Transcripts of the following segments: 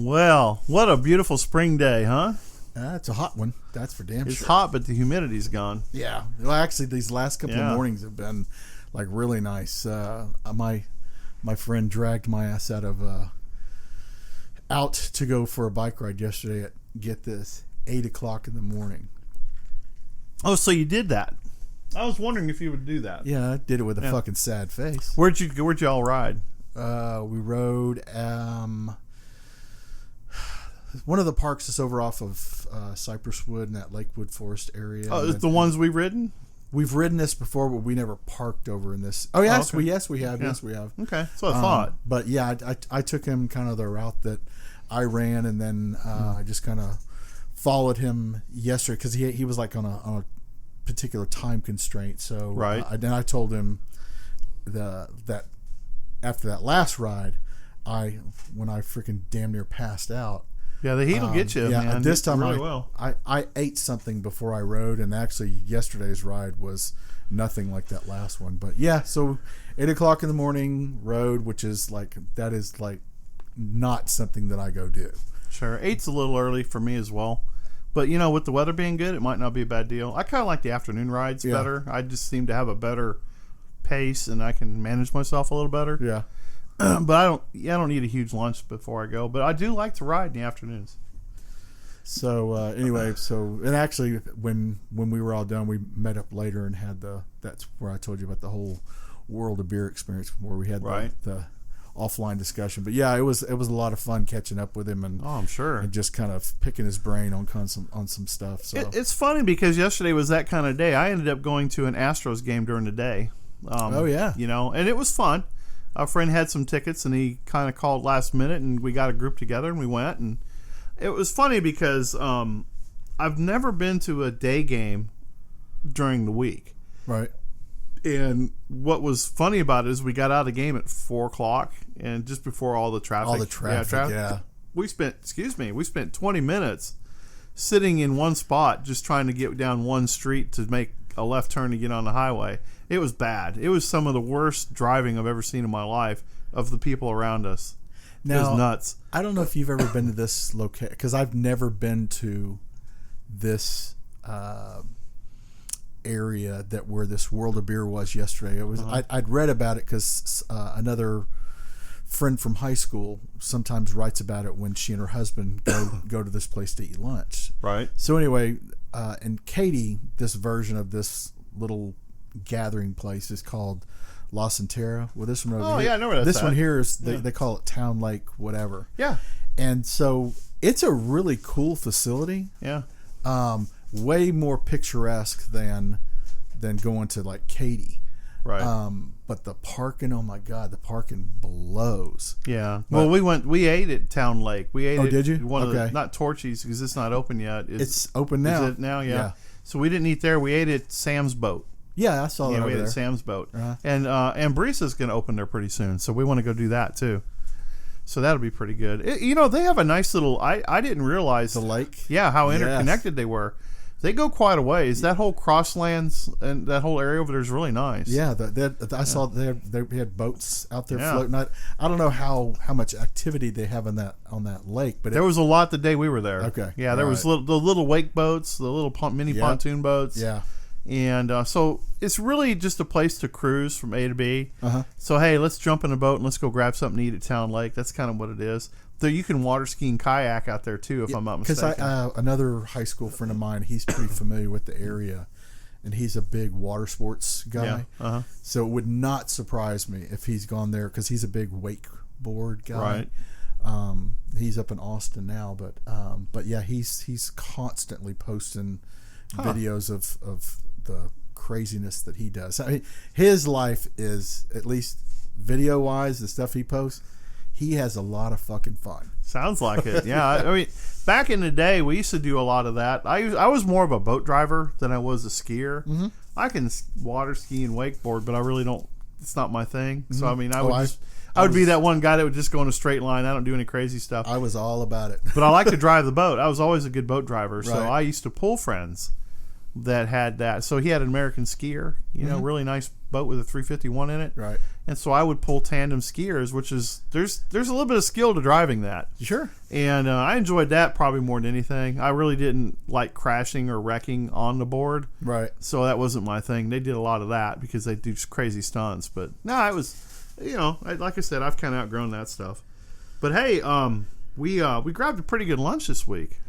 Well, what a beautiful spring day, huh? It's a hot one. That's for damn sure. It's hot, but the humidity's gone. Yeah. Well, actually, these last couple of mornings have been like really nice. My friend dragged my ass out to go for a bike ride yesterday at, get this, 8 o'clock in the morning. Oh, so you did that? I was wondering if you would do that. Yeah, I did it with a fucking sad face. Where'd you all ride? We rode one of the parks is over off of Cypress Wood in that Lakewood Forest area. Oh, it's the ones we've ridden? We've ridden this before, but we never parked over in this. Oh, yes, we have. Yeah. Yes, we have. Okay, so I thought. But yeah, I took him kind of the route that I ran, and then I just kind of followed him yesterday because he was like on a particular time constraint. So right. Then I told him that after that last ride, when I freaking damn near passed out. Yeah, the heat will get you, man. This time really I ate something before I rode, and actually yesterday's ride was nothing like that last one. But yeah, so 8 o'clock in the morning rode, which is like not something that I go do. Sure, 8's a little early for me as well. But with the weather being good, it might not be a bad deal. I kind of like the afternoon rides better. I just seem to have a better pace, and I can manage myself a little better. Yeah. But I don't need a huge lunch before I go. But I do like to ride in the afternoons. So anyway, and actually when we were all done, we met up later and had that's where I told you about the whole World of Beer experience, where we had the offline discussion. But yeah, it was a lot of fun catching up with him, and I'm sure, and just kind of picking his brain on some stuff. So it's funny because yesterday was that kind of day. I ended up going to an Astros game during the day. Oh yeah, and it was fun. A friend had some tickets, and he kind of called last minute, and we got a group together, and we went. And it was funny because I've never been to a day game during the week. Right. And what was funny about it is we got out of the game at 4 o'clock, and just before all the traffic. Yeah. We spent 20 minutes sitting in one spot just trying to get down one street to make a left turn to get on the highway. It was bad. It was some of the worst driving I've ever seen in my life of the people around us. It was nuts. I don't know if you've ever been to this location, because I've never been to this area where this World of Beer was yesterday. It was I'd read about it because another friend from high school sometimes writes about it when she and her husband go to this place to eat lunch. Right. So anyway, and Katie, this version of this little gathering place is called La Centera. Well, this one over here. Yeah, I know where that's This one here is they call it Town Lake, whatever. Yeah. And so it's a really cool facility. Yeah. Way more picturesque than going to like Katy. Right. But the parking, oh my God, the parking blows. Yeah. Well, we ate at Town Lake. We ate did you? One of the, not Torchy's because it's not open yet. It's open now. Is it now? Yeah. So we didn't eat there. We ate at Sam's Boat. Yeah, I saw that. We ate at Sam's Boat. And Ambresa's going to open there pretty soon. So we want to go do that too. So that'll be pretty good. They have a nice little, I didn't realize. The lake? Yeah, how interconnected they were. They go quite a ways. That whole Crosslands and that whole area over there is really nice. Yeah, I saw they had boats out there floating. I don't know how much activity they have on that lake, but there was a lot the day we were there. Okay, yeah, there was the little wake boats, the little mini pontoon boats. Yeah, and so it's really just a place to cruise from A to B. So hey, let's jump in a boat and let's go grab something to eat at Town Lake. That's kind of what it is. Though you can water ski and kayak out there too, if I'm not mistaken. Because another high school friend of mine, he's pretty familiar with the area, and he's a big water sports guy. Yeah. So it would not surprise me if he's gone there, because he's a big wakeboard guy. Right. He's up in Austin now, but yeah, he's constantly posting videos of the craziness that he does. I mean, his life is, at least video wise, the stuff he posts, he has a lot of fucking fun. Sounds like it. Yeah. I mean, back in the day, we used to do a lot of that. I was more of a boat driver than I was a skier. Mm-hmm. I can water ski and wakeboard, but I really don't. It's not my thing. So I mean, I would be that one guy that would just go in a straight line. I don't do any crazy stuff. I was all about it. But I like to drive the boat. I was always a good boat driver. So Right. I used to pull friends that had that. So he had an American skier, really nice boat with a 351 in it. Right. And so I would pull tandem skiers, which is there's a little bit of skill to driving that. Sure. And I enjoyed that probably more than anything. I really didn't like crashing or wrecking on the board. Right. So that wasn't my thing. They did a lot of that because they do just crazy stunts. But no, it was, like I said, I've kind of outgrown that stuff. But hey, we grabbed a pretty good lunch this week.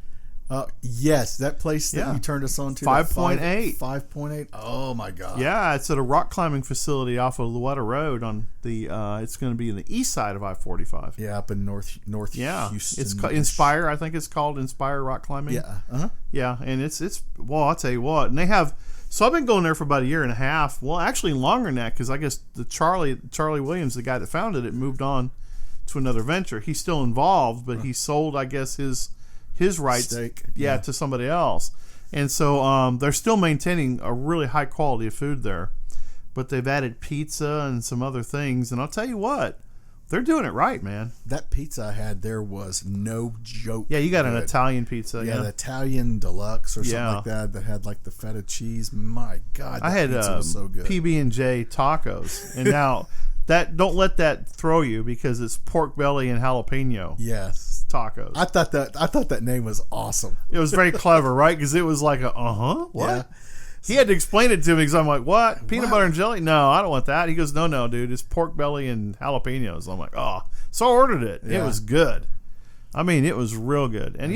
Yes, that place that you turned us on to. 5.8. 5.8. Oh my God. Yeah, it's at a rock climbing facility off of Luetta Road on the. It's going to be in the east side of I-45. Yeah, up in North Houston. It's Inspire. I think it's called Inspire Rock Climbing. Yeah. Yeah, and it's well, I'll tell you what, and they have. So I've been going there for about a year and a half. Well, actually longer than that, because I guess the Charlie Williams, the guy that founded it, moved on to another venture. He's still involved, but he sold, I guess, his rights to somebody else. And so they're still maintaining a really high quality of food there, but they've added pizza and some other things, and I'll tell you what, they're doing it right, man. That pizza I had there was no joke. Yeah, you got an Italian pizza. Yeah, the Italian deluxe or something like that had like the feta cheese. My God, I had pizza was so good. PB&J tacos, and now don't let that throw you, because it's pork belly and jalapeno. Yes, tacos. I thought that name was awesome. It was very clever, right? Because it was like what? Yeah. He had to explain it to me, because I'm like, what? Peanut butter and jelly? No, I don't want that. He goes, no, dude, it's pork belly and jalapenos. I'm like, oh. So I ordered it. Yeah. It was good. I mean, it was real good. And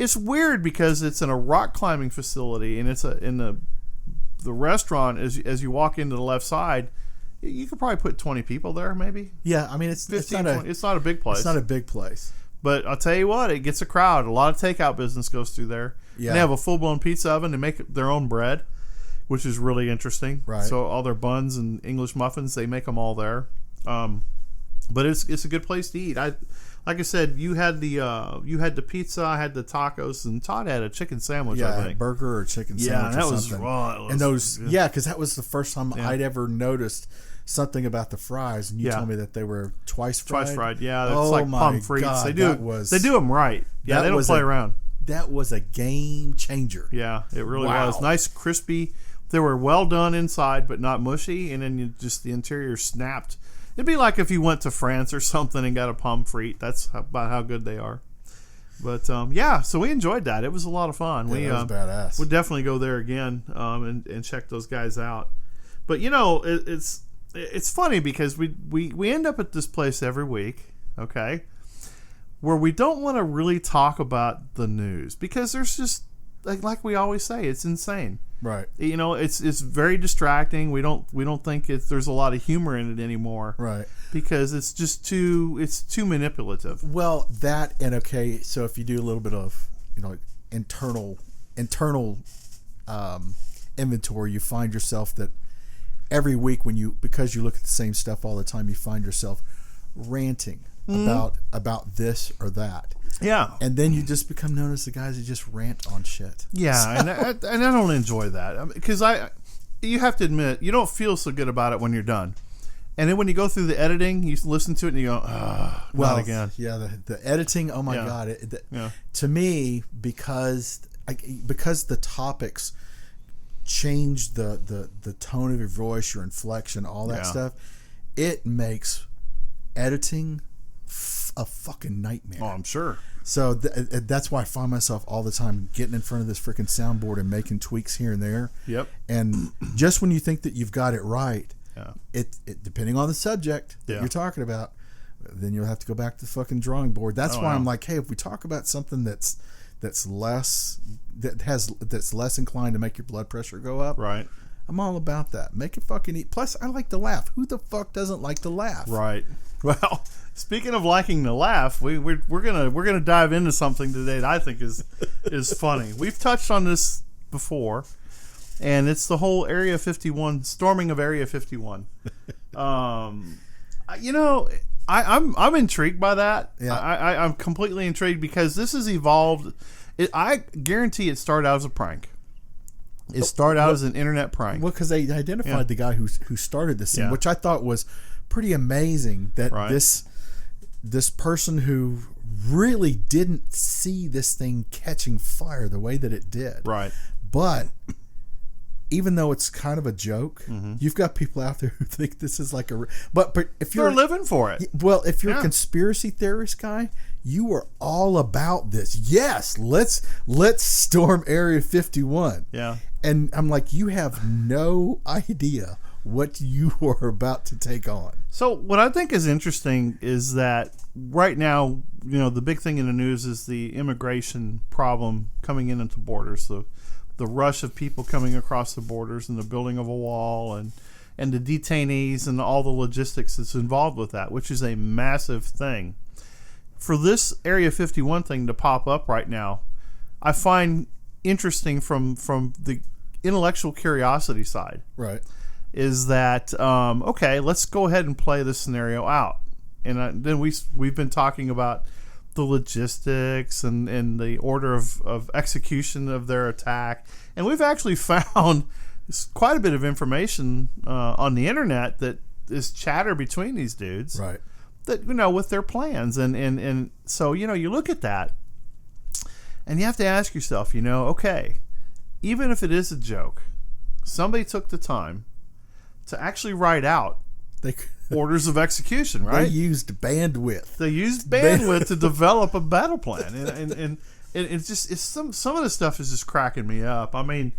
it's weird because it's in a rock climbing facility, and it's in the restaurant. As you walk into the left side, you could probably put 20 people there, maybe. Yeah, I mean, it's not a big place. It's not a big place. But I'll tell you what, it gets a crowd. A lot of takeout business goes through there. Yeah. And they have a full-blown pizza oven. They make their own bread, which is really interesting. Right. So all their buns and English muffins, they make them all there. But it's a good place to eat. Like I said, you had the pizza, I had the tacos, and Todd had a chicken sandwich. I think burger or chicken sandwich. Yeah, that or something. was raw. And those, because that was the first time I'd ever noticed something about the fries, and you told me that they were twice fried. Yeah, that's like pommes frites. God, they do them right. Yeah, they don't play around. That was a game changer. Yeah, it really was. Nice, crispy. They were well done inside, but not mushy, and then the interior snapped. It'd be like if you went to France or something and got a pomme frite. That's about how good they are. But so we enjoyed that. It was a lot of fun. Yeah, that was badass. We'd definitely go there again and check those guys out. But it's funny because we end up at this place every week, okay, where we don't want to really talk about the news, because there's just like we always say, it's insane. Right. It's very distracting. We don't think there's a lot of humor in it anymore. Right. Because it's just too manipulative. Well, that, and okay, so if you do a little bit of internal inventory, you find yourself that every week because you look at the same stuff all the time, you find yourself ranting about this or that. Yeah. And then you just become known as the guys that just rant on shit. Yeah, so. and I don't enjoy that, because you have to admit, you don't feel so good about it when you're done. And then when you go through the editing, you listen to it and you go, not again. Yeah, the editing, oh my God. To me, because the topics change the tone of your voice, your inflection, all that stuff, it makes editing a fucking nightmare. Oh, I'm sure. So that's why I find myself all the time getting in front of this freaking soundboard and making tweaks here and there. Yep. And just when you think that you've got it right, it depending on the subject that you're talking about, then you'll have to go back to the fucking drawing board. That's why I'm like, hey, if we talk about something that's less inclined to make your blood pressure go up, right? I'm all about that. Make it fucking eat. Plus, I like to laugh. Who the fuck doesn't like to laugh? Right. Well, speaking of liking to laugh, we're gonna dive into something today that I think is funny. We've touched on this before, and it's the whole Area 51 storming of Area 51. I'm intrigued by that. Yeah. I'm completely intrigued because this has evolved. I guarantee it started out as a prank. It started out as an internet prank. Well, because they identified the guy who started this thing, which I thought was pretty amazing. That this person who really didn't see this thing catching fire the way that it did, right? But even though it's kind of a joke, Mm-hmm. you've got people out there who think this is like a. But if you're They're living for it. well, if you're a conspiracy theorist guy, you are all about this. Yes, let's storm Area 51. Yeah. And I'm like, you have no idea what you are about to take on. So what I think is interesting is that right now, the big thing in the news is the immigration problem coming into borders, the rush of people coming across the borders and the building of a wall and the detainees and all the logistics that's involved with that, which is a massive thing. For this Area 51 thing to pop up right now, I find interesting from the intellectual curiosity side. Right. Is that okay? Let's go ahead and play this scenario out, and then we've been talking about the logistics and the order of execution of their attack, and we've actually found quite a bit of information on the internet that is chatter between these dudes, Right. that with their plans, and so you look at that, and you have to ask yourself, okay, even if it is a joke, somebody took the time to actually write out orders of execution, right? They used bandwidth. They used bandwidth to develop a battle plan, and it's some of the stuff is just cracking me up. I mean,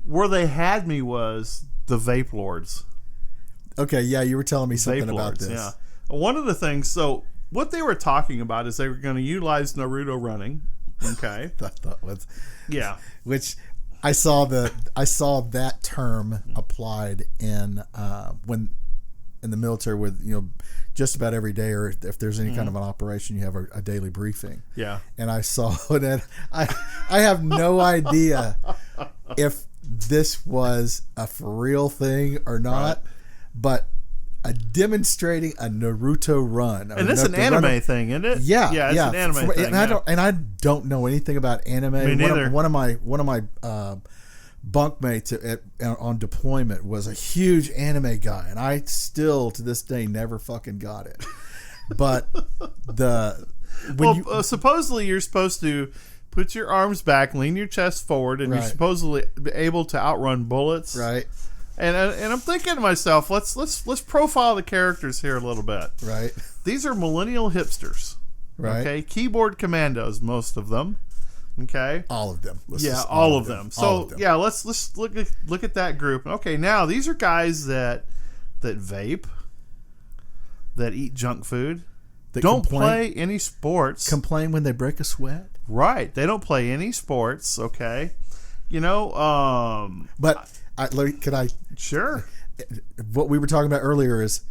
where they had me was the vape lords. Okay, yeah, you were telling me something about this. Yeah, one of the things. So what they were talking about is they were going to utilize Naruto running. Okay, that was which. I saw that term applied in the military with just about every day, or if there's any kind of an operation, you have a daily briefing. Yeah. And I saw that. I have no idea if this was a for real thing or not, but demonstrating a Naruto run. And it's an anime thing, isn't it? Yeah, it's an anime thing. And I don't know anything about anime. Me neither. One of my bunkmates on deployment was a huge anime guy, and I still to this day never fucking got it. But supposedly you're supposed to put your arms back, lean your chest forward, and you're supposedly able to outrun bullets. Right. And I'm thinking to myself, let's profile the characters here a little bit. Right. These are millennial hipsters. Right. Okay. Keyboard commandos, most of them. Okay. All of them. All of them. So yeah, let's look at that group. Okay, now these are guys that vape, that eat junk food, that don't play any sports. Complain when they break a sweat. Right. They don't play any sports. Okay. But could I? Sure. What we were talking about earlier is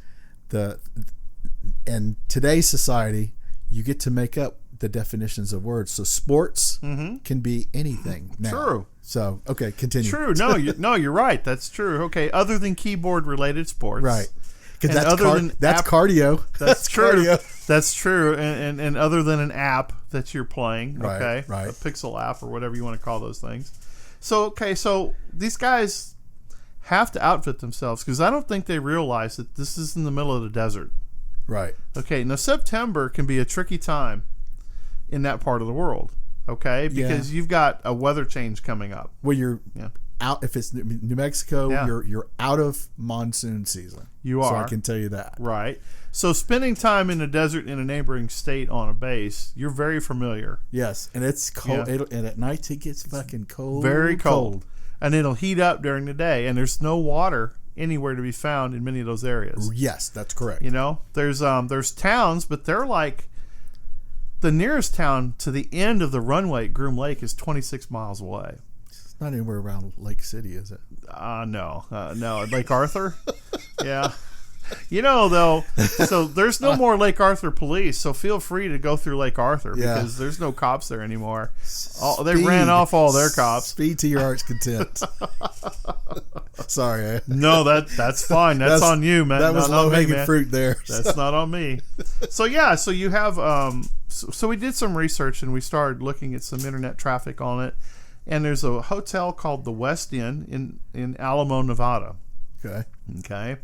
in today's society, you get to make up the definitions of words. So sports can be anything now. True. So okay, continue. True. No, you're right. That's true. Okay, other than keyboard related sports. Right. Because that's that's cardio. That's true. Cardio. That's true. And other than an app that you're playing, okay, right. A pixel app or whatever you want to call those things. So these guys have to outfit themselves because I don't think they realize that this is in the middle of the desert. Right. Okay. Now September can be a tricky time in that part of the world. Okay, because you've got a weather change coming up. Well, you're out. If it's New Mexico, you're out of monsoon season. You are. So I can tell you that. Right. So spending time in a desert in a neighboring state on a base, you're very familiar. Yes, and it's cold. Yeah. And at night it gets fucking cold. Very cold. And it'll heat up during the day, and there's no water anywhere to be found in many of those areas. Yes, that's correct. There's towns, but they're like the nearest town to the end of the runway at Groom Lake is 26 miles away. It's not anywhere around Lake City, is it? No. Lake Arthur? Yeah. Though, so there's no more Lake Arthur police, so feel free to go through Lake Arthur because there's no cops there anymore. They ran off all their cops. Speed to your heart's content. Sorry. No, that's fine. That's on you, man. That was low-hanging fruit there. That's not on me. So you have so we did some research and we started looking at some internet traffic on it, and there's a hotel called the West Inn in Alamo, Nevada. Okay.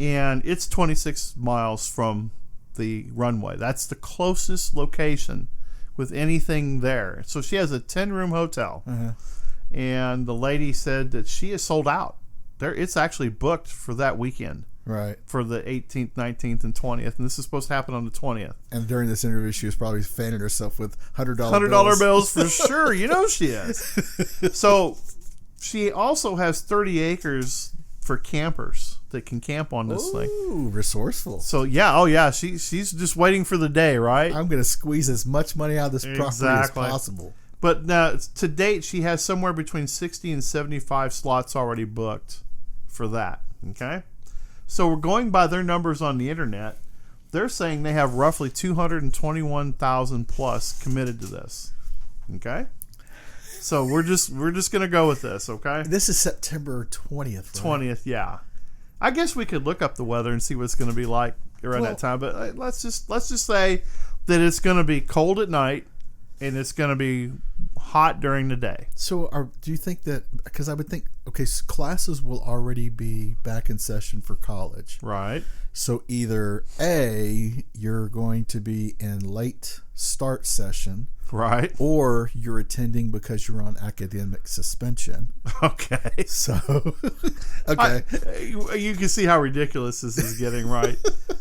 And it's 26 miles from the runway. That's the closest location with anything there. So she has a 10-room hotel. and the lady said that she is sold out. It's actually booked for that weekend. Right. For the 18th, 19th, and 20th. And this is supposed to happen on the 20th. And during this interview, she was probably fanning herself with $100 bills for sure. You know she is. So she also has 30 acres for campers that can camp on this thing. Ooh, resourceful. So, yeah. Oh, yeah. She's just waiting for the day, right? I'm going to squeeze as much money out of this property as possible. But to date, she has somewhere between 60 and 75 slots already booked for that. Okay? So we're going by their numbers on the internet. They're saying they have roughly 221,000 plus committed to this. Okay? So we're just going to go with this, okay? This is September 20th, right? 20th, yeah. I guess we could look up the weather and see what it's going to be like around that time, but let's just say that it's going to be cold at night and it's going to be hot during the day. So do you think that, because I would think, okay, so classes will already be back in session for college. Right. So either A, you're going to be in late start session. Right. Or you're attending because you're on academic suspension. Okay. So, okay. You can see how ridiculous this is getting, right?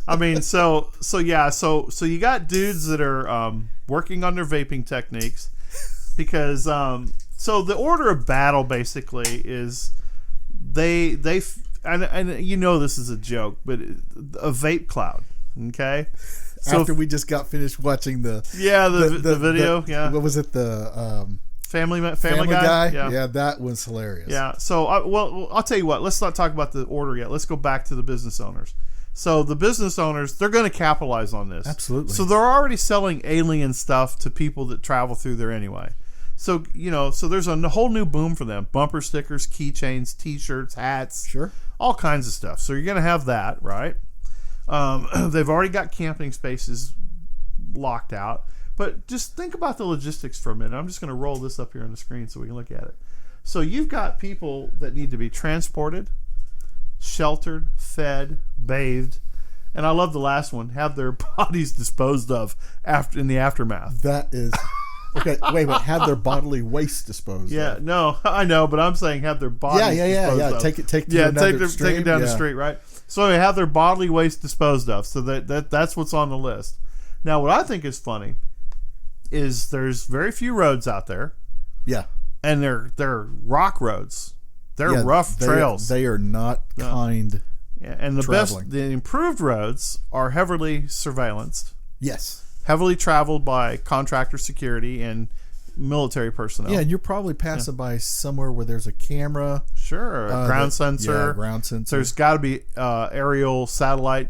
I mean, so you got dudes that are working on their vaping techniques because, so the order of battle basically is and you know this is a joke, but a vape cloud, okay? So after we just got finished watching the video, what was it, the Family Guy? Yeah, that was hilarious. Yeah, so I'll tell you what, let's not talk about the order yet. Let's go back to the business owners. So the business owners, they're going to capitalize on this. Absolutely. So they're already selling alien stuff to people that travel through there anyway. So, so there's a whole new boom for them. Bumper stickers, keychains, t-shirts, hats. Sure. All kinds of stuff. So you're going to have that, right? They've already got camping spaces locked out. But just think about the logistics for a minute. I'm just going to roll this up here on the screen so we can look at it. So you've got people that need to be transported, sheltered, fed, bathed, and I love the last one, have their bodies disposed of in the aftermath. That is... Okay, wait, have their bodily waste disposed of. Yeah, no, I know, but I'm saying have their bodies disposed of. Take it take it down the street, right? So they have their bodily waste disposed of. So that's what's on the list. Now, what I think is funny is there's very few roads out there. Yeah. And they're rock roads. They're rough trails. They are not kind. Yeah, and the improved roads are heavily surveillanced. Yes. Heavily traveled by contractor security and military personnel. Yeah, and you're probably passing by somewhere where there's a camera. Sure, a ground sensor. Yeah, ground sensor. There's got to be aerial satellite.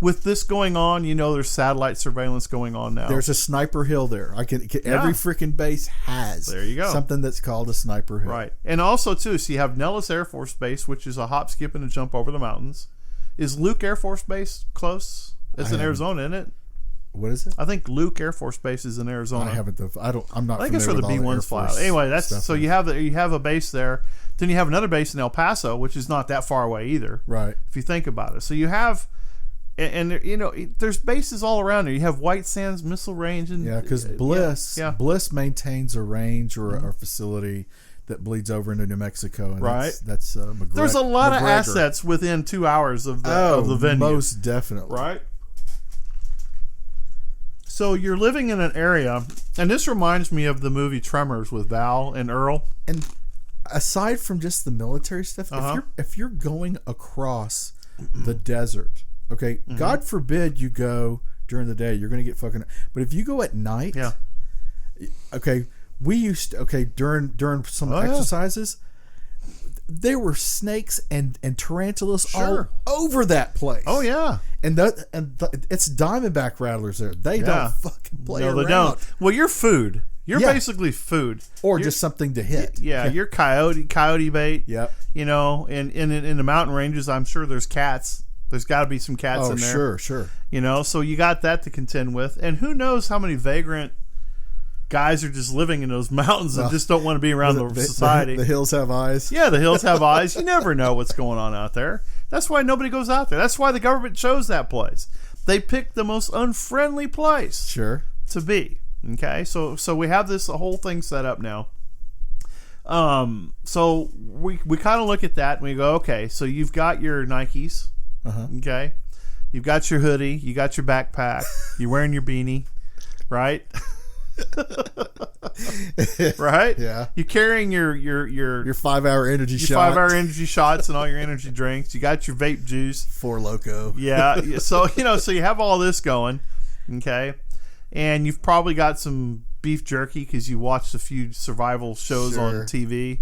With this going on, there's satellite surveillance going on now. There's a sniper hill there. Every freaking base has something that's called a sniper hill. Right. And also, too, so you have Nellis Air Force Base, which is a hop, skip, and a jump over the mountains. Is Luke Air Force Base close? It's in Arizona, isn't it? What is it? I think Luke Air Force Base is in Arizona. I'm not. I think it's where the B-1s fly out. Anyway, that's so you have a base there. Then you have another base in El Paso, which is not that far away either. Right. If you think about it, so you have, and there's bases all around there. You have White Sands Missile Range, and because Bliss maintains a range or a facility that bleeds over into New Mexico. And right. That's McGregor. There's a lot of assets within 2 hours of the venue. Most definitely. Right. So you're living in an area, and this reminds me of the movie Tremors with Val and Earl. And aside from just the military stuff, if you're going across the desert, okay, God forbid you go during the day, you're going to get fucking. But if you go at night, okay, we used to, during some exercises, there were snakes and tarantulas all over that place. Oh yeah, and it's diamondback rattlers there. They don't fucking play around. No, they don't. Well, you're food. You're basically food, or just something to hit. Yeah, you're coyote bait. Yep. And in the mountain ranges, I'm sure there's cats. There's got to be some cats in there. Sure. So you got that to contend with, and who knows how many vagrant guys are just living in those mountains and just don't want to be around the society. The hills have eyes. Yeah, the hills have eyes. You never know what's going on out there. That's why nobody goes out there. That's why the government chose that place. They picked the most unfriendly place to be. Okay, so we have this whole thing set up now. So we kind of look at that and we go, okay, so you've got your Nikes, okay, you've got your hoodie, you got your backpack, you're wearing your beanie, right? Right? Yeah. You're carrying your 5-hour energy shot. 5-hour energy shots and all your energy drinks. You got your vape juice. 4 Loko. Yeah. So so you have all this going, okay, and you've probably got some beef jerky because you watched a few survival shows on TV.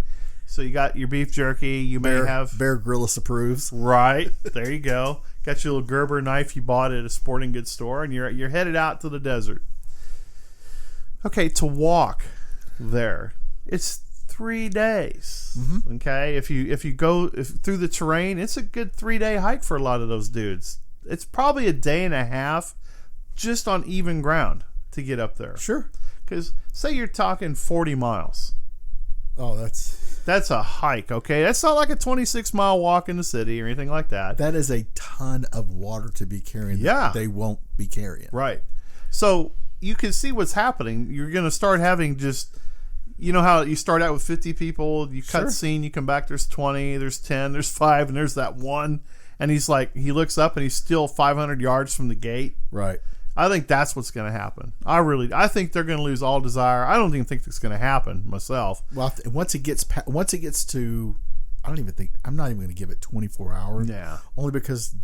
So you got your beef jerky. You may have Bear Grylls approves. Right there, you go. Got your little Gerber knife you bought at a sporting goods store, and you're headed out to the desert. Okay, to walk there, it's 3 days. Okay, if you go through the terrain, it's a good 3-day hike for a lot of those dudes. It's probably a day and a half just on even ground to get up there. Sure. Because say you're talking 40 miles. Oh, that's a hike, okay? That's not like a 26-mile walk in the city or anything like that. That is a ton of water to be carrying that they won't be carrying. Right. So you can see what's happening. You're going to start having just, you know how you start out with 50 people, you cut scene, you come back, there's 20, there's 10, there's 5, and there's that one. And he's like, he looks up and he's still 500 yards from the gate. Right. I think that's what's going to happen. I think they're going to lose all desire. I don't even think it's going to happen myself. Well, once it gets to, I'm not even going to give it 24 hours. Yeah. Only because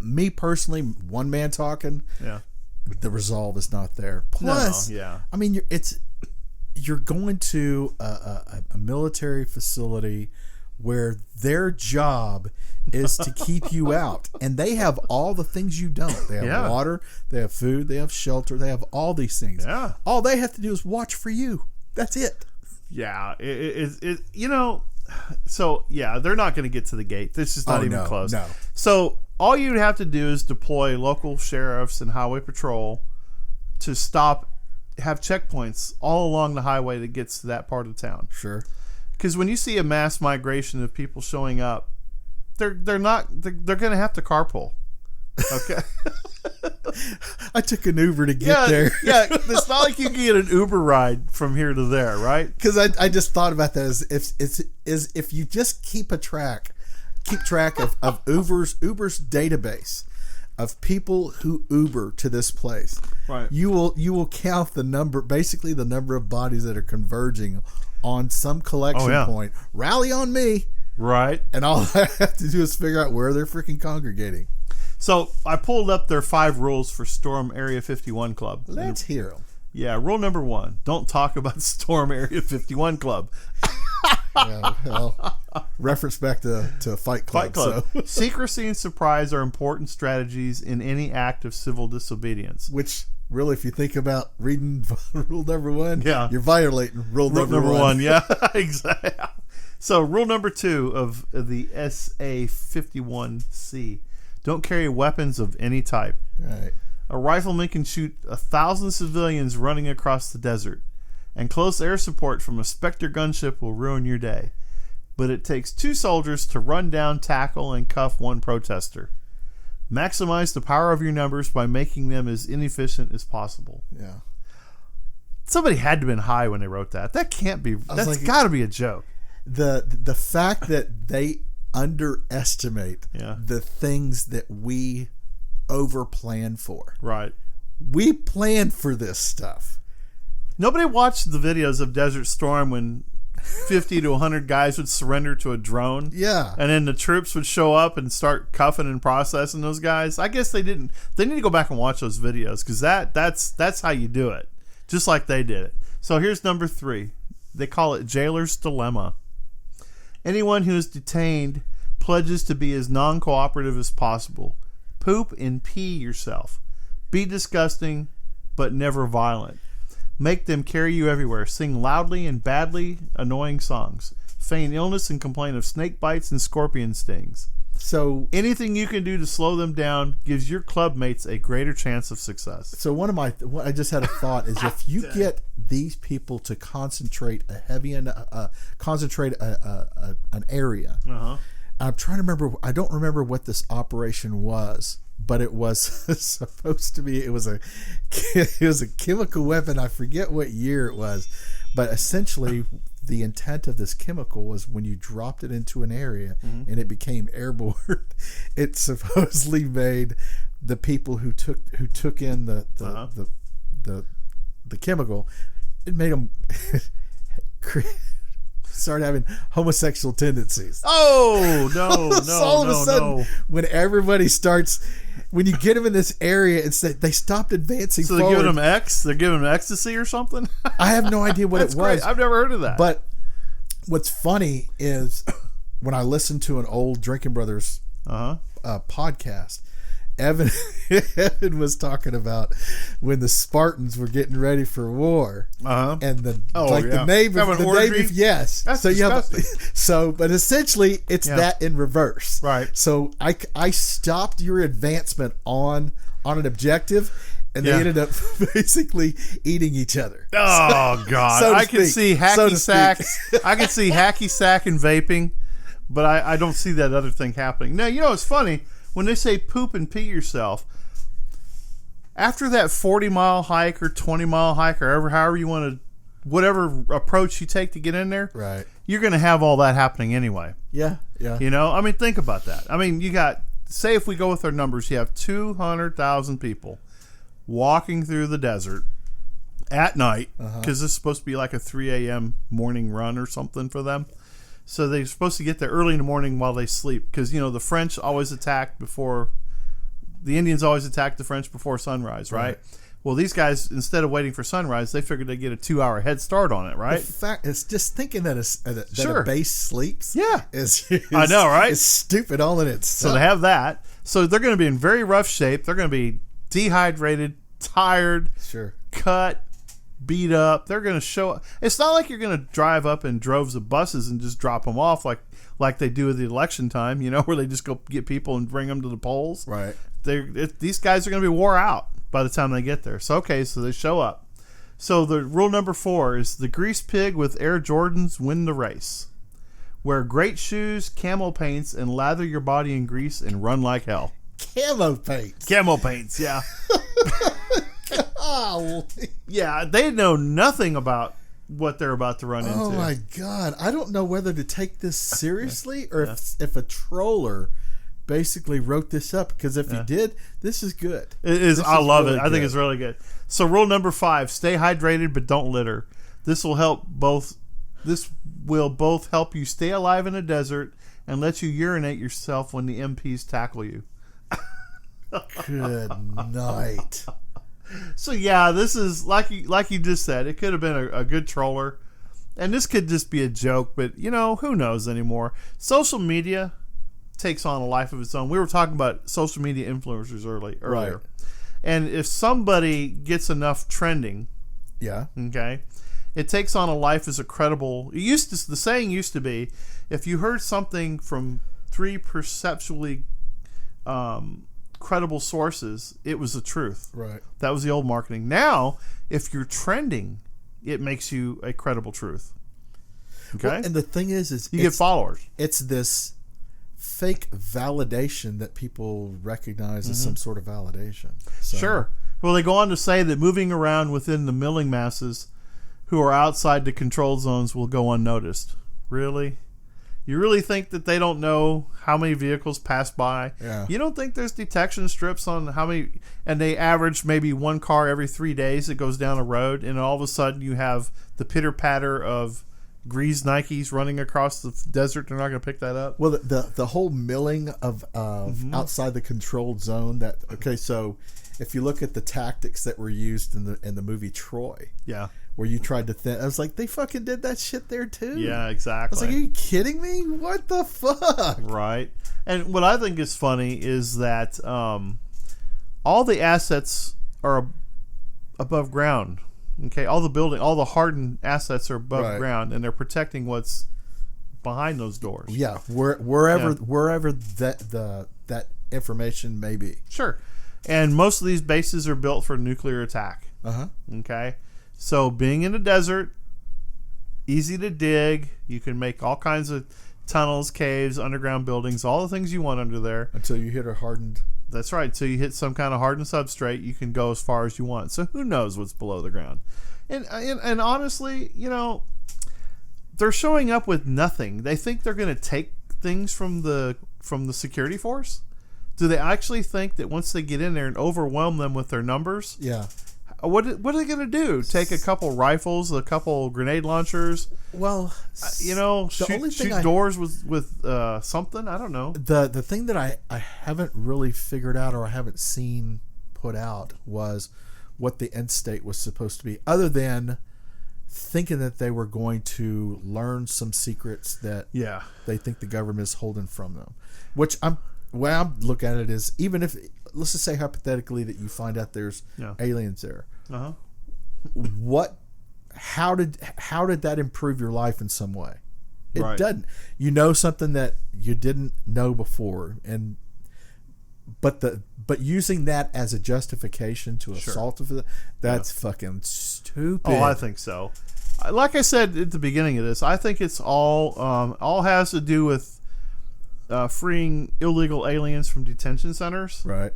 me personally, one man talking. Yeah. The resolve is not there. Plus, I mean, you're going to a military facility where their job is to keep you out, and they have all the things you don't. They have water, they have food, they have shelter, they have all these things. Yeah. All they have to do is watch for you. That's it. Yeah. So they're not going to get to the gate. This is not even close. No. So all you'd have to do is deploy local sheriffs and highway patrol to have checkpoints all along the highway that gets to that part of town. Sure. Because when you see a mass migration of people showing up, they're going to have to carpool. Okay. I took an Uber to get there. Yeah, it's not like you can get an Uber ride from here to there, right? Because I just thought about that as if you just keep track of Uber's database of people who Uber to this place. Right. You will count the number of bodies that are converging on some collection point. Rally on me. Right. And all I have to do is figure out where they're freaking congregating. So I pulled up their 5 rules for Storm Area 51 Club. Let's hear them. Yeah, rule number 1: don't talk about Storm Area 51 Club. Reference back to Fight Club. So. Secrecy and surprise are important strategies in any act of civil disobedience. Which, really, if you think about reading rule number 1, you're violating rule number 1. Yeah, exactly. So rule number 2 of the SA-51C: don't carry weapons of any type. Right. A rifleman can shoot 1,000 civilians running across the desert, and close air support from a Spectre gunship will ruin your day. But it takes 2 soldiers to run down, tackle, and cuff 1 protester. Maximize the power of your numbers by making them as inefficient as possible. Yeah. Somebody had to have been high when they wrote that. That can't be. That's got to be a joke. The fact that they underestimate the things that we over plan for. Right. We plan for this stuff. Nobody watched the videos of Desert Storm when 50 to 100 guys would surrender to a drone. Yeah. And then the troops would show up and start cuffing and processing those guys. I guess they didn't. They need to go back and watch those videos because that's how you do it. Just like they did it. So here's number 3. They call it Jailer's Dilemma. Anyone who is detained pledges to be as non-cooperative as possible. Poop and pee yourself. Be disgusting, but never violent. Make them carry you everywhere. Sing loudly and badly annoying songs. Feign illness and complain of snake bites and scorpion stings. So anything you can do to slow them down gives your club mates a greater chance of success. So I just had a thought is if you get these people to concentrate an area. I'm trying to remember. I don't remember what this operation was, but it was supposed to be. It was a chemical weapon. I forget what year it was, but essentially the intent of this chemical was when you dropped it into an area and it became airborne, it supposedly made the people who took in the chemical, it made them start having homosexual tendencies. Oh no! So all of a sudden, when everybody starts, when you get them in this area, it's that they stopped advancing. So they're giving them X? They're giving them ecstasy or something? I have no idea what it was. Great. I've never heard of that. But what's funny is when I listened to an old Drinking Brothers podcast, Evan was talking about when the Spartans were getting ready for war, and the Navy. Yes, that's so disgusting. But essentially it's that in reverse, right? So I stopped your advancement on an objective, and they ended up basically eating each other. Oh God! So I can see hacky sack. I can see hacky sack and vaping, but I don't see that other thing happening. Now it's funny. When they say poop and pee yourself, after that 40-mile hike or 20-mile hike or however you want to, whatever approach you take to get in there, right? You're going to have all that happening anyway. Yeah. I mean, think about that. I mean, you got, say if we go with our numbers, you have 200,000 people walking through the desert at night, because this is supposed to be like a 3 a.m. morning run or something for them. So they're supposed to get there early in the morning while they sleep, because the French always attacked before the Indians always attacked the French before sunrise, right? Well, these guys, instead of waiting for sunrise, they figured they'd get a 2-hour head start on it, right? The fact it's just thinking that a base sleeps. Yeah, is I know, right? It's stupid all in itself. So they have that. So they're going to be in very rough shape. They're going to be dehydrated, tired, cut, beat up. They're going to show up. It's not like you're going to drive up in droves of buses and just drop them off like they do at the election time, where they just go get people and bring them to the polls. Right. These guys are going to be wore out by the time they get there. So they show up. So the rule number 4 is the grease pig with Air Jordans win the race. Wear great shoes, camo paints, and lather your body in grease and run like hell. Camo paints. Camo paints, yeah. Golly. Yeah, they know nothing about what they're about to run into. Oh my God. I don't know whether to take this seriously or if a troller basically wrote this up, because if he did, this is good. It is. I love it. I think it's really good. So rule number 5, stay hydrated but don't litter. This will both help you stay alive in a desert and let you urinate yourself when the MPs tackle you. Good night. So this is like you just said. It could have been a good troller, and this could just be a joke. But who knows anymore? Social media takes on a life of its own. We were talking about social media influencers earlier, right? And if somebody gets enough trending, it takes on a life as a credible. The saying used to be, if you heard something from 3 perceptually credible sources, it was the truth. Right. That was the old marketing. Now, if you're trending, it makes you a credible truth. Okay. Well, and the thing is you get followers. It's this fake validation that people recognize as some sort of validation. So. Sure. Well, they go on to say that moving around within the milling masses who are outside the controlled zones will go unnoticed. Really? You really think that they don't know how many vehicles pass by? Yeah. You don't think there's detection strips on how many, and they average maybe 1 car every 3 days that goes down a road, and all of a sudden you have the pitter patter of greased Nikes running across the desert? They're not going to pick that up. Well, the whole milling of outside the controlled zone. So if you look at the tactics that were used in the movie Troy, where you tried to I was like, they fucking did that shit there too. Yeah, exactly. I was like, are you kidding me? What the fuck? Right. And what I think is funny is that all the assets are above ground. Okay, all the hardened assets are above ground, and they're protecting what's behind those doors. Yeah, wherever that information may be. Sure. And most of these bases are built for nuclear attack. Okay. So being in a desert, easy to dig. You can make all kinds of tunnels, caves, underground buildings, all the things you want under there. Until you hit a hardened... That's right. So you hit some kind of hardened substrate, you can go as far as you want. So who knows what's below the ground? And honestly, they're showing up with nothing. They think they're going to take things from the security force. Do they actually think that once they get in there and overwhelm them with their numbers? Yeah. What are they going to do? Take a couple rifles, a couple grenade launchers? Well, shoot doors with something? I don't know. The thing that I haven't really figured out, or I haven't seen put out, was what the end state was supposed to be, other than thinking that they were going to learn some secrets that they think the government is holding from them. Which way I'm looking at it is, even if, let's just say hypothetically that you find out there's aliens there, how did that improve your life in some way? It doesn't. You know something that you didn't know before, but using that as a justification to assault, that's fucking stupid. Oh, I think so. Like I said at the beginning of this, I think it's all has to do with freeing illegal aliens from detention centers. Right.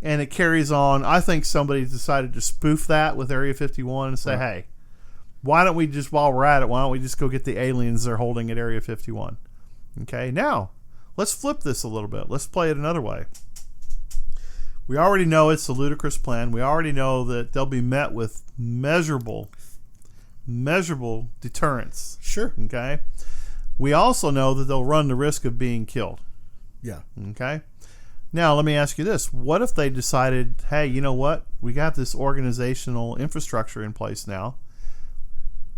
And it carries on. I think somebody decided to spoof that with Area 51 and say, hey, why don't we just, while we're at it, why don't we just go get the aliens they're holding at Area 51? Okay, now, let's flip this a little bit. Let's play it another way. We already know it's a ludicrous plan. We already know that they'll be met with measurable deterrence. Sure. Okay? We also know that they'll run the risk of being killed. Yeah. Okay? Now, let me ask you this. What if they decided, hey, you know what? We got this organizational infrastructure in place now.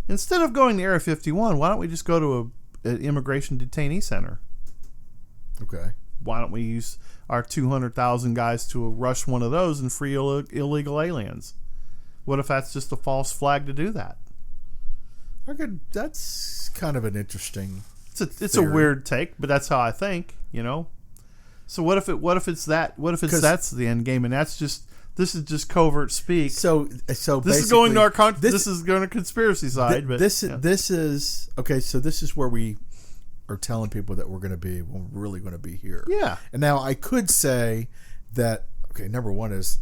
Instead of going to Area 51, why don't we just go to an immigration detainee center? Okay. Why don't we use our 200,000 guys to rush one of those and free illegal aliens? What if that's just a false flag to do that? That's kind of an interesting. It's a weird take, but that's how I think. So what if it's that? What if that's the end game, and this is just covert speak? So this is going to this is going to conspiracy side. This is okay. So this is where we are telling people that we're really going to be here. Yeah. And now I could say that, okay, number one is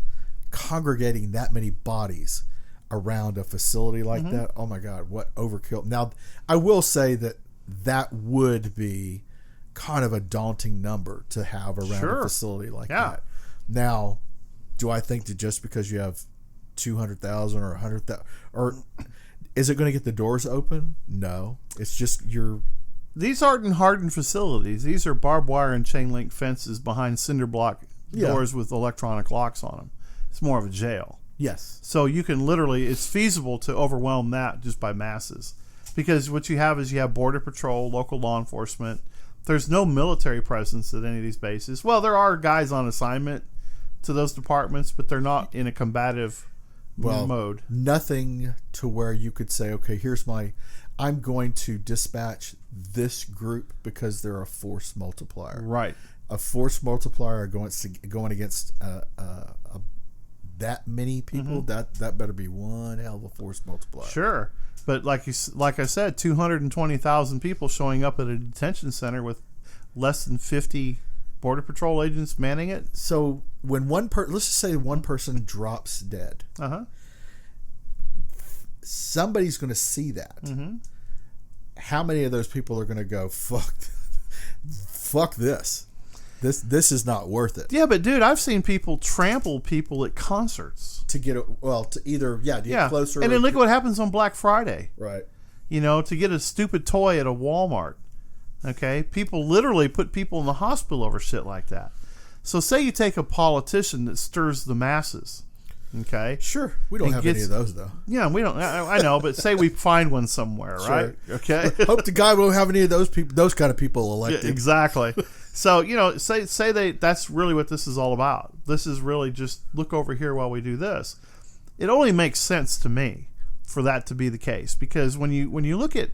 congregating that many bodies around a facility like that. Oh my God, what overkill. Now, I will say that would be kind of a daunting number to have around a facility like that. Now, do I think that just because you have 200,000 or 100,000, or is it going to get the doors open? No. It's just these aren't hardened facilities. These are barbed wire and chain link fences behind cinder block doors with electronic locks on them. It's more of a jail. Yes. So you can literally, it's feasible to overwhelm that just by masses. Because what you have is Border Patrol, local law enforcement. There's no military presence at any of these bases. Well, there are guys on assignment to those departments, but they're not in a combative mode. Nothing to where you could say, okay, I'm going to dispatch this group because they're a force multiplier. Right. A force multiplier going against that many people, that better be one hell of a force multiplier. Sure. But like I said, 220,000 people showing up at a detention center with less than 50 Border Patrol agents manning it. So when let's just say one person drops dead, somebody's going to see that. How many of those people are going to go, fuck this? This is not worth it. Yeah, but dude, I've seen people trample people at concerts to get get closer. And then look at what happens on Black Friday. Right. To get a stupid toy at a Walmart. Okay, people literally put people in the hospital over shit like that. So say you take a politician that stirs the masses. Okay. Sure. We don't have any of those though. Yeah, we don't. I know, but say we find one somewhere, right? Okay. Hope to God we don't have any of those people, those kind of people elected. Yeah, exactly. So say that's really what this is all about. This is really just look over here while we do this. It only makes sense to me for that to be the case, because when you look at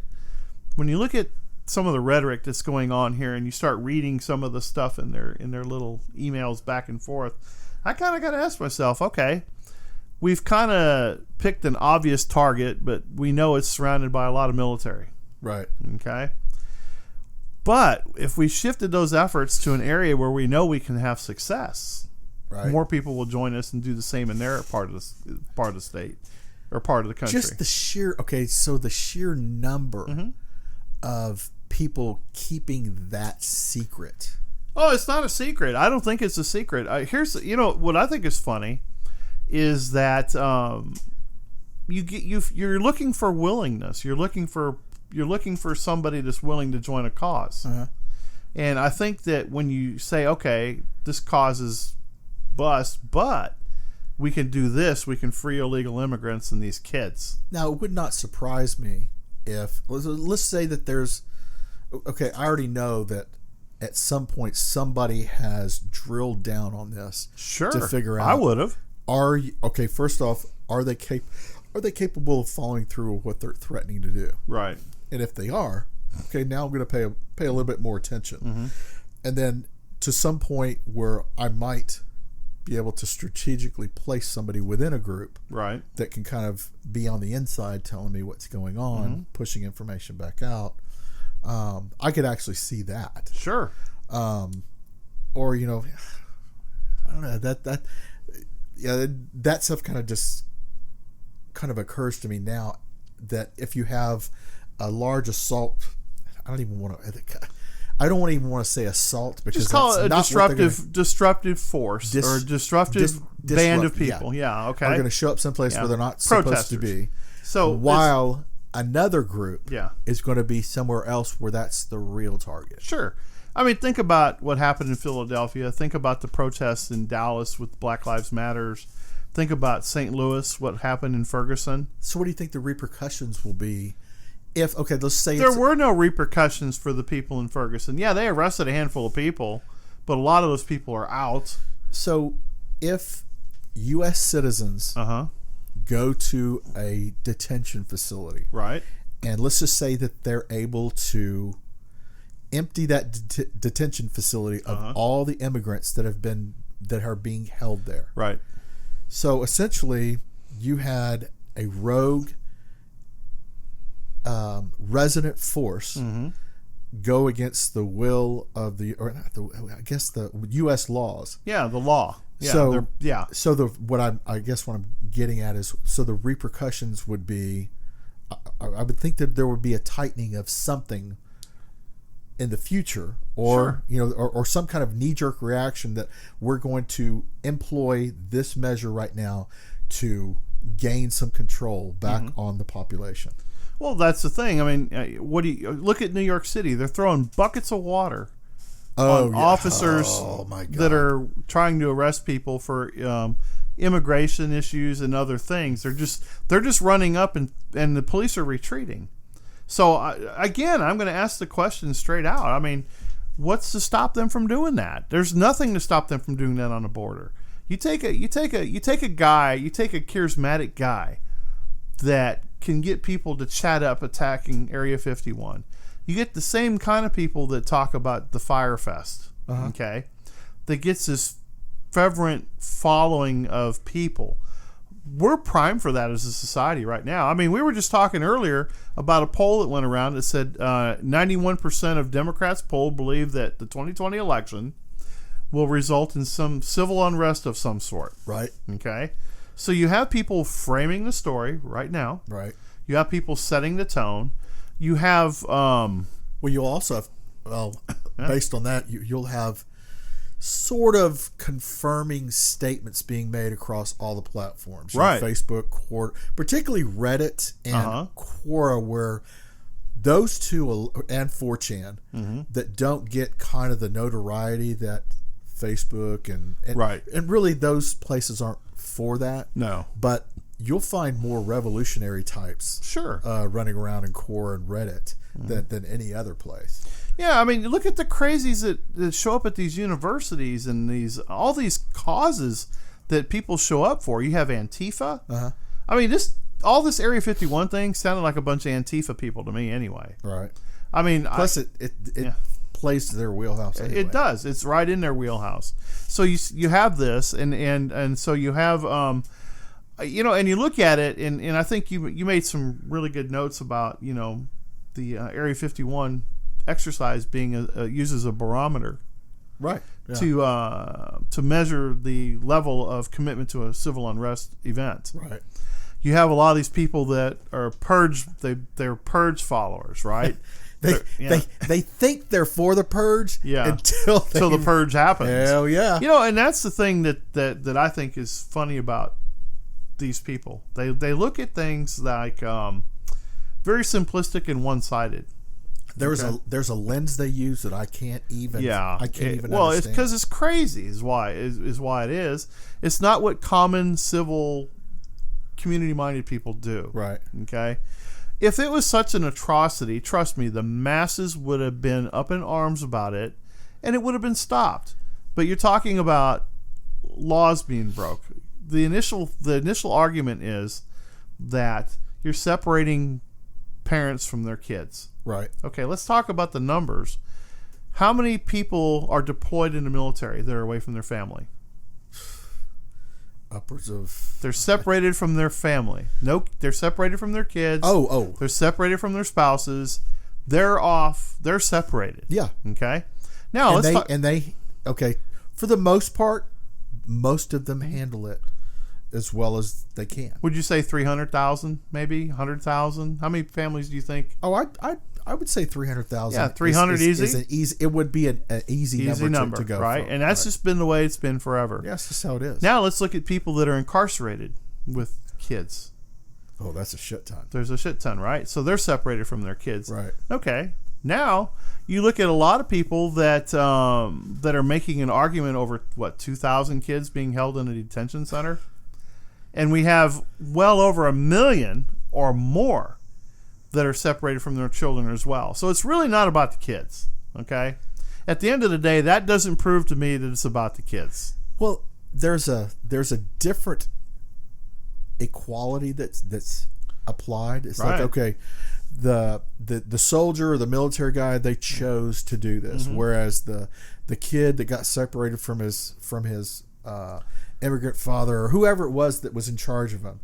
some of the rhetoric that's going on here, and you start reading some of the stuff in their little emails back and forth, I kind of got to ask myself, okay, we've kind of picked an obvious target, but we know it's surrounded by a lot of military. Right. Okay. But if we shifted those efforts to an area where we know we can have success, more people will join us and do the same in their part of the state or part of the country. Just the sheer the sheer number of people keeping that secret? Oh, it's not a secret. I don't think it's a secret. Here's what I think is funny is that you're looking for willingness. You're looking for somebody that's willing to join a cause. Uh-huh. And I think that when you say, okay, this cause is bust, but we can do this, we can free illegal immigrants and these kids. Now, it would not surprise me if, let's say that there's, okay, I already know that at some point somebody has drilled down on this. Sure. To figure out. I would have. First off, are they capable of following through with what they're threatening to do? Right. And if they are, okay, now I'm going to pay a little bit more attention. Mm-hmm. And then to some point where I might be able to strategically place somebody within a group, right, that can kind of be on the inside telling me what's going on, mm-hmm. pushing information back out. I could actually see that. Sure. Or, I don't know, that stuff kind of occurs to me now, that if you have a large assault, I don't even want to say assault, because just call it a disruptive force or disruptive band of people. Yeah, okay. Are going to show up someplace where they're not supposed to be. So while another group yeah. is going to be somewhere else where that's the real target. Sure. I mean, think about what happened in Philadelphia. Think about the protests in Dallas with Black Lives Matters. Think about St. Louis, what happened in Ferguson. So what do you think the repercussions will be if, okay, let's say there were no repercussions for the people in Ferguson. Yeah, they arrested a handful of people, but a lot of those people are out. So if U.S. citizens go to a detention facility, right, and let's just say that they're able to empty that detention facility of all the immigrants that are being held there, right. So essentially, you had a rogue resident force go against the will of the U.S. laws. Yeah, the law. Yeah, So what I'm getting at is, so the repercussions would be, I would think that there would be a tightening of something in the future, or sure. or some kind of knee-jerk reaction that we're going to employ this measure right now to gain some control back on the population. Well, that's the thing. I mean, what do you look at New York City? They're throwing buckets of water on officers that are trying to arrest people for immigration issues and other things. They're just running up, and the police are retreating. So again, I'm going to ask the question straight out. I mean, what's to stop them from doing that? There's nothing to stop them from doing that on the border. You take a charismatic guy that can get people to chat up attacking Area 51. You get the same kind of people that talk about the Fire Fest, okay? That gets this fervent following of people. We're primed for that as a society right now. I mean, we were just talking earlier about a poll that went around that said 91% of Democrats polled believe that the 2020 election will result in some civil unrest of some sort. Right. Okay? So you have people framing the story right now. Right. You have people setting the tone. You have... you'll also have... based on that, you'll have sort of confirming statements being made across all the platforms. Right. Facebook, Quora, particularly Reddit and Quora, where those two, and 4chan, that don't get kind of the notoriety that Facebook and right. And really those places aren't for that. No. But you'll find more revolutionary types running around in Quora and Reddit than any other place. Yeah, I mean, look at the crazies that show up at these universities and all these causes that people show up for. You have Antifa. I mean, all this Area 51 thing sounded like a bunch of Antifa people to me anyway. Right. I mean, plus it plays to their wheelhouse anyway. It does. It's right in their wheelhouse. So you have this, and so you have and you look at it, and I think you made some really good notes about the Area 51 exercise being used as a barometer, right? To measure the level of commitment to a civil unrest event. Right. You have a lot of these people that are they're purge followers, right? They think they're for the purge until the purge happens. Hell yeah. And that's the thing that I think is funny about these people. They look at things like very simplistic and one-sided. There's a lens they use that I can't even understand. Well, it's because it's crazy is why it is. It's not what common civil community-minded people do. Right. Okay. If it was such an atrocity, trust me, the masses would have been up in arms about it, and it would have been stopped. But you're talking about laws being broke. The initial argument is that you're separating parents from their kids. Right. Okay, let's talk about the numbers. How many people are deployed in the military that are away from their family? Upwards of... They're separated from their family. Nope, they're separated from their kids. Oh. They're separated from their spouses. They're off. They're separated. Yeah. Okay. Now, okay, for the most part, most of them handle it as well as they can. Would you say 300,000, maybe 100,000? How many families do you think? Oh, I would say 300,000. Yeah, 300 easy. Is an easy. It would be an easy number to go right? from. And that's just been the way it's been forever. Yeah, that's just how it is. Now let's look at people that are incarcerated with kids. Oh, that's a shit ton. There's a shit ton, right? So they're separated from their kids. Right. Okay. Now you look at a lot of people that are making an argument over 2,000 kids being held in a detention center, and we have well over 1 million or more that are separated from their children as well. So it's really not about the kids, okay? At the end of the day, that doesn't prove to me that it's about the kids. Well, there's a different equality that's applied. It's right. Like, okay, the soldier or the military guy, they chose to do this, whereas the kid that got separated from his immigrant father or whoever it was that was in charge of him,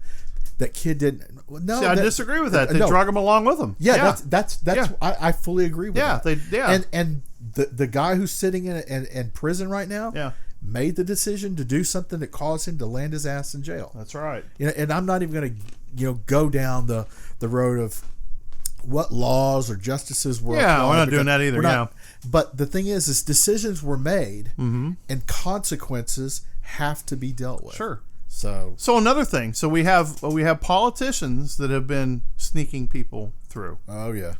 that kid didn't. No, see, I disagree with that. They drug him along with them. Yeah, that's. I fully agree with that. And the guy who's sitting in prison right now, made the decision to do something that caused him to land his ass in jail. That's right. And I'm not even going to go do the road of what laws or justices were. Yeah, we're not doing that either. But the thing is decisions were made, and consequences have to be dealt with. Sure. So another thing. So we have politicians that have been sneaking people through. Oh yeah.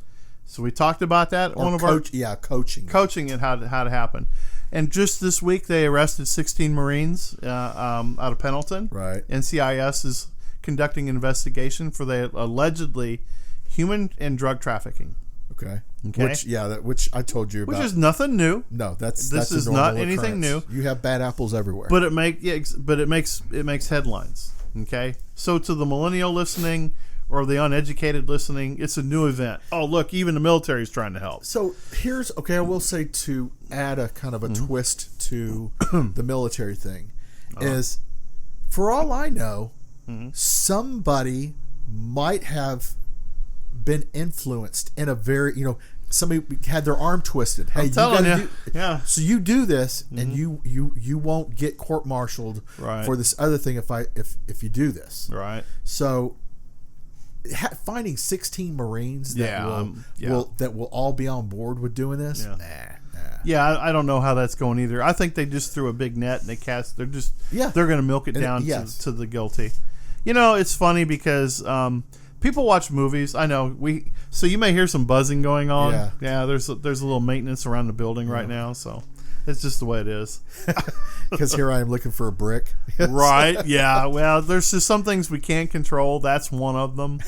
So we talked about that. Coaching and how to happen. And just this week they arrested 16 Marines out of Pendleton. Right. NCIS is conducting an investigation for the allegedly human and drug trafficking. Okay. Which I told you about. Which is nothing new. No, this is not anything new. You have bad apples everywhere. But it makes headlines. Okay. So to the millennial listening or the uneducated listening, it's a new event. Oh, look, even the military is trying to help. So I will say, to add a kind of a twist to the military thing, is for all I know, somebody might have been influenced in a very, somebody had their arm twisted. Hey, so you do this, and you won't get court-martialed for this other thing if you do this. Right. So finding 16 Marines that will all be on board with doing this. Yeah. Nah. Yeah, I don't know how that's going either. I think they just threw a big net and they're going to milk it down to the guilty. It's funny because people watch movies. I know so you may hear some buzzing going on. Yeah. There's a little maintenance around the building right now, so it's just the way it is. Because here I am looking for a brick. Right? Yeah. Well, there's just some things we can't control. That's one of them.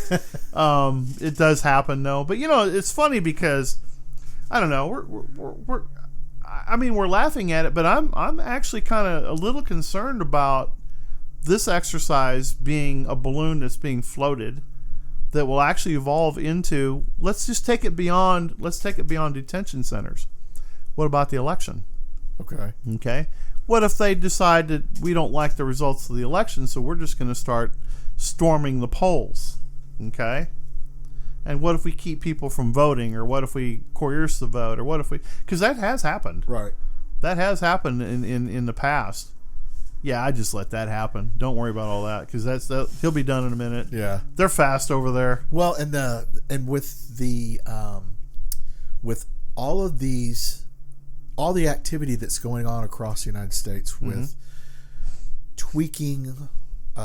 It does happen though. But it's funny because I don't know. We're laughing at it, but I'm actually kind of a little concerned about this exercise being a balloon that's being floated that will actually evolve into, let's take it beyond detention centers. What about the election? Okay. What if they decide that we don't like the results of the election, so we're just going to start storming the polls? Okay. And what if we keep people from voting, or what if we coerce the vote, or what if because that has happened. Right. That has happened in the past. Yeah, I just let that happen. Don't worry about all that, because he'll be done in a minute. Yeah, they're fast over there. Well, and with the with all the activity that's going on across the United States with tweaking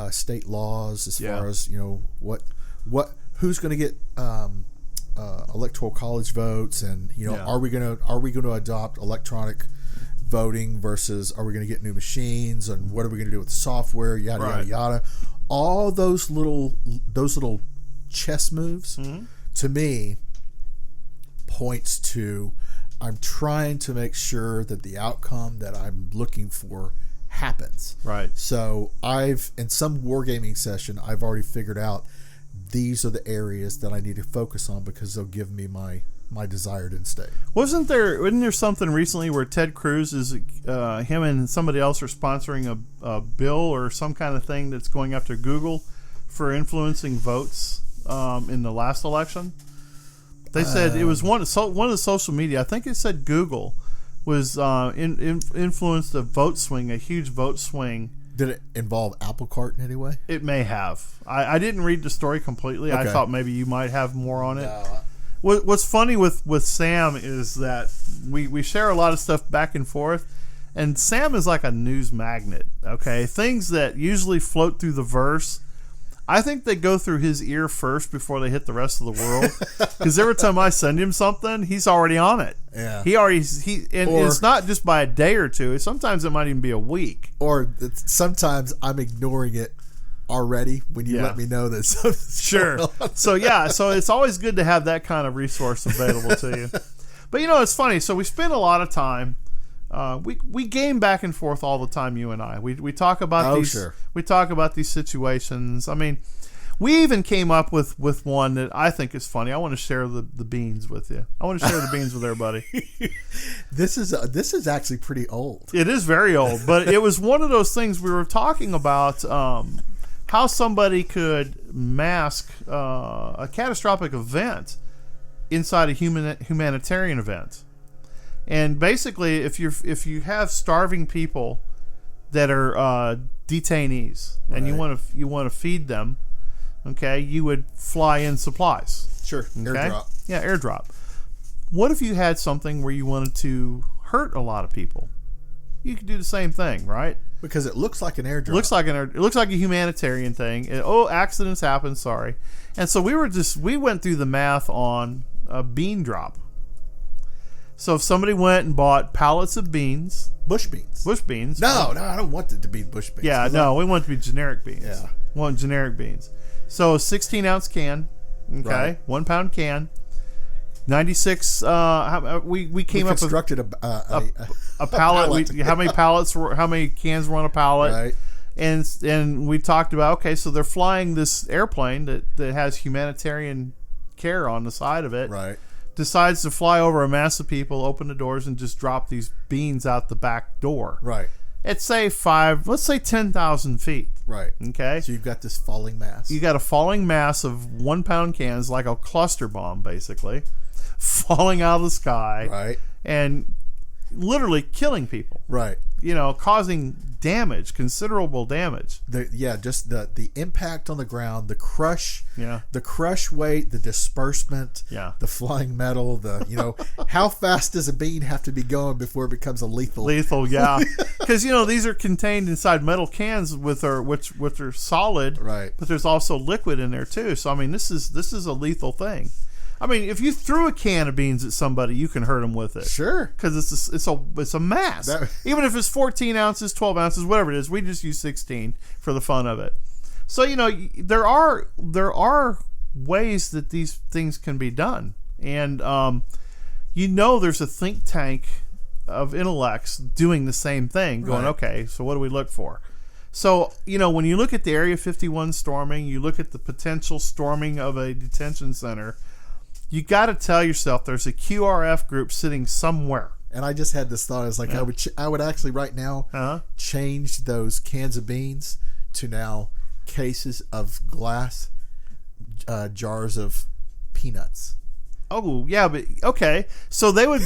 state laws as far as who's going to get electoral college votes, and are we going to adopt electronic voting versus are we going to get new machines, and what are we going to do with the software, yada yada yada. All those little chess moves to me points to I'm trying to make sure that the outcome that I'm looking for happens. Right. So in some wargaming session, I've already figured out these are the areas that I need to focus on because they'll give me my desired end state. Wasn't there something recently where Ted Cruz is him and somebody else are sponsoring a bill or some kind of thing that's going after Google for influencing votes in the last election? They said it was one of the social media. I think it said Google was influenced a huge vote swing. Did it involve Apple Cart in any way? It may have. I didn't read the story completely. Okay. I thought maybe you might have more on it. What's funny with Sam is that we share a lot of stuff back and forth, and Sam is like a news magnet. Okay, things that usually float through the verse, I think they go through his ear first before they hit the rest of the world. Because every time I send him something, he's already on it. Yeah. It's not just by a day or two. Sometimes it might even be a week. Or sometimes I'm ignoring it already when you let me know that something's sure. So it's always good to have that kind of resource available to you. But it's funny. So we spend a lot of time. We game back and forth all the time. You and I. We talk about these. Sure. We talk about these situations. I mean, we even came up with one that I think is funny. I want to share the beans with you. I want to share the beans with everybody. This is actually pretty old. It is very old, but it was one of those things we were talking about. How somebody could mask a catastrophic event inside a humanitarian event. And basically, if you have starving people that are detainees, and you want to feed them, okay, you would fly in supplies. Sure, okay? Airdrop. Yeah, airdrop. What if you had something where you wanted to hurt a lot of people? You could do the same thing, right? Because it looks like an airdrop. It looks like a humanitarian thing. Accidents happen. Sorry. And so we went through the math on a bean drop. So if somebody went and bought pallets of beans, bush beans. No, I don't want it to be bush beans. Yeah, no, we want it to be generic beans. Yeah, we want generic beans. So a 16-ounce can, okay, right. 1 pound can. 96. We came up with constructed a pallet. How many cans were on a pallet? Right. And we talked about, okay, so they're flying this airplane that has humanitarian care on the side of it. Right. Decides to fly over a mass of people, open the doors, and just drop these beans out the back door. Right. Let's say 10,000 feet. Right. Okay. So you've got this falling mass. You got a falling mass of 1 pound cans, like a cluster bomb, basically, falling out of the sky. Right. And literally killing people. Right. Causing damage, considerable damage. Just the impact on the ground, the crush, the crush weight, the disbursement, the flying metal, how fast does a bean have to be going before it becomes a lethal? Lethal, yeah. Because these are contained inside metal cans which are solid, right? But there's also liquid in there too. So I mean, this is a lethal thing. I mean, if you threw a can of beans at somebody, you can hurt them with it. Sure. Because it's a mass. Even if it's 14 ounces, 12 ounces, whatever it is, we just use 16 for the fun of it. So, there are ways that these things can be done. And, there's a think tank of intellects doing the same thing, going, okay, so what do we look for? So, when you look at the Area 51 storming, you look at the potential storming of a detention center, you got to tell yourself there's a QRF group sitting somewhere. And I just had this thought. I was like, I would actually right now change those cans of beans to now cases of glass jars of peanuts. Oh yeah, but okay. So they would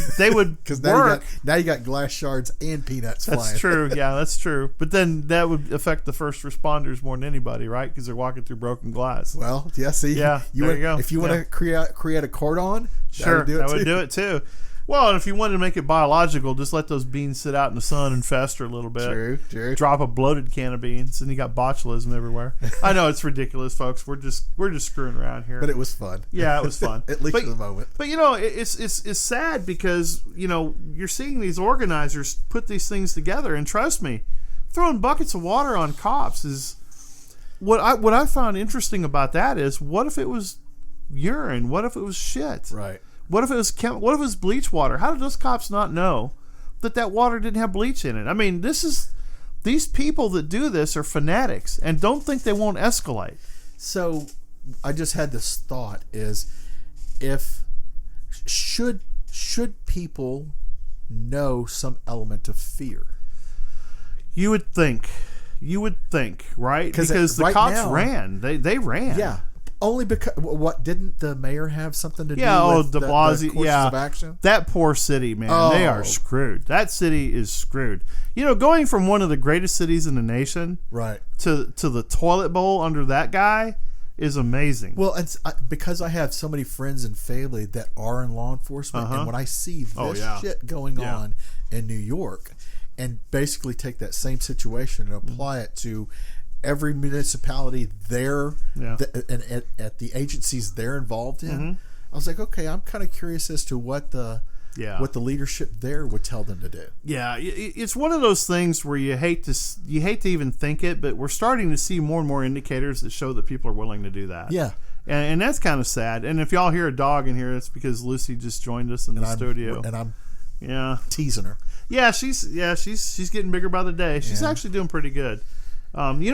Because work. now you got glass shards and peanuts That's flying. true. Yeah, that's true. But then that would affect the first responders more than anybody, right? Because they're walking through broken glass. Well, yeah. See, Yeah, there you go. If you want to create a cordon, Sure, that would do it too. Well, and if you wanted to make it biological, just let those beans sit out in the sun and fester a little bit. True. Drop a bloated can of beans, and you got botulism everywhere. I know it's ridiculous, folks. We're just screwing around here. But it was fun. Yeah, it was fun. At least for the moment. But it's sad because you're seeing these organizers put these things together, and trust me, throwing buckets of water on cops is what I found interesting about that is what if it was urine? What if it was shit? Right. What if it was bleach water? How did those cops not know that water didn't have bleach in it? I mean, these people that do this are fanatics and don't think they won't escalate. So I just had this thought: is should people know some element of fear? You would think, right? Because the right cops now, ran. They ran. Yeah. Only because what didn't the mayor have something to do with De Blasio, the courses of action? That poor city, man. They are screwed. That city is screwed. Going from one of the greatest cities in the nation, right, to the toilet bowl under that guy is amazing. Well, it's because I have so many friends and family that are in law enforcement, and when I see this shit going on in New York, and basically take that same situation and apply it to every municipality there and at the agencies they're involved in, I was like, okay, I'm kind of curious as to what the leadership there would tell them to do. Yeah, it's one of those things where you hate to even think it, but we're starting to see more and more indicators that show that people are willing to do that. Yeah. And that's kind of sad. And if y'all hear a dog in here, it's because Lucy just joined us in the studio. And I'm teasing her. Yeah, she's getting bigger by the day. She's actually doing pretty good.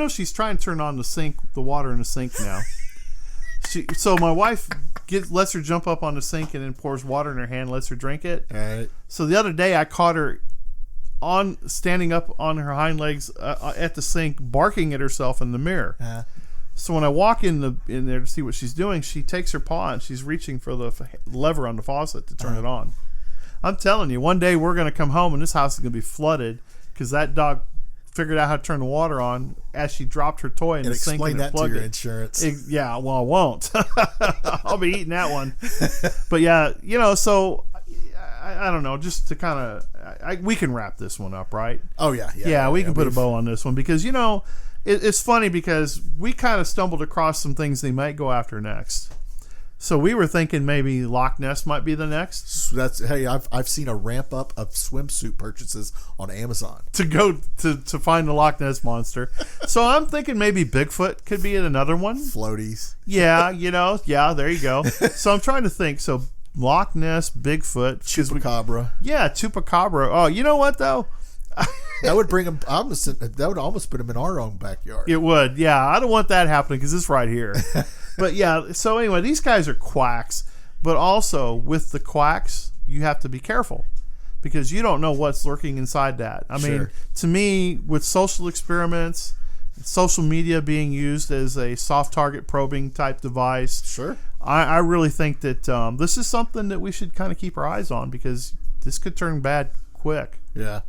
She's trying to turn on the water in the sink now. So my wife lets her jump up on the sink and then pours water in her hand, lets her drink it. All right. So the other day I caught her standing up on her hind legs at the sink, barking at herself in the mirror. So when I walk in there to see what she's doing, she takes her paw and she's reaching for the lever on the faucet to turn it on. I'm telling you, one day we're going to come home and this house is going to be flooded because that dog figured out how to turn the water on as she dropped her toy in the sink and explain that to your insurance. Yeah, well, I won't. I'll be eating that one. But yeah, so I don't know. Just to kind of, we can wrap this one up, right? Oh yeah. Yeah, we can put a bow on this one because it's funny because we kind of stumbled across some things they might go after next. So we were thinking maybe Loch Ness might be the next. I've seen a ramp up of swimsuit purchases on Amazon to go to find the Loch Ness monster. So I'm thinking maybe Bigfoot could be another one. Floaties. Yeah, there you go. So I'm trying to think. So Loch Ness, Bigfoot, Chupacabra. Chupacabra. Oh, you know what though? That would bring him. That would almost put him in our own backyard. It would. Yeah, I don't want that happening because it's right here. But yeah, so anyway, these guys are quacks, but also with the quacks, you have to be careful because you don't know what's lurking inside that. I mean, to me, with social experiments, social media being used as a soft target probing type device, I really think that this is something that we should kind of keep our eyes on because this could turn bad quick. Yeah.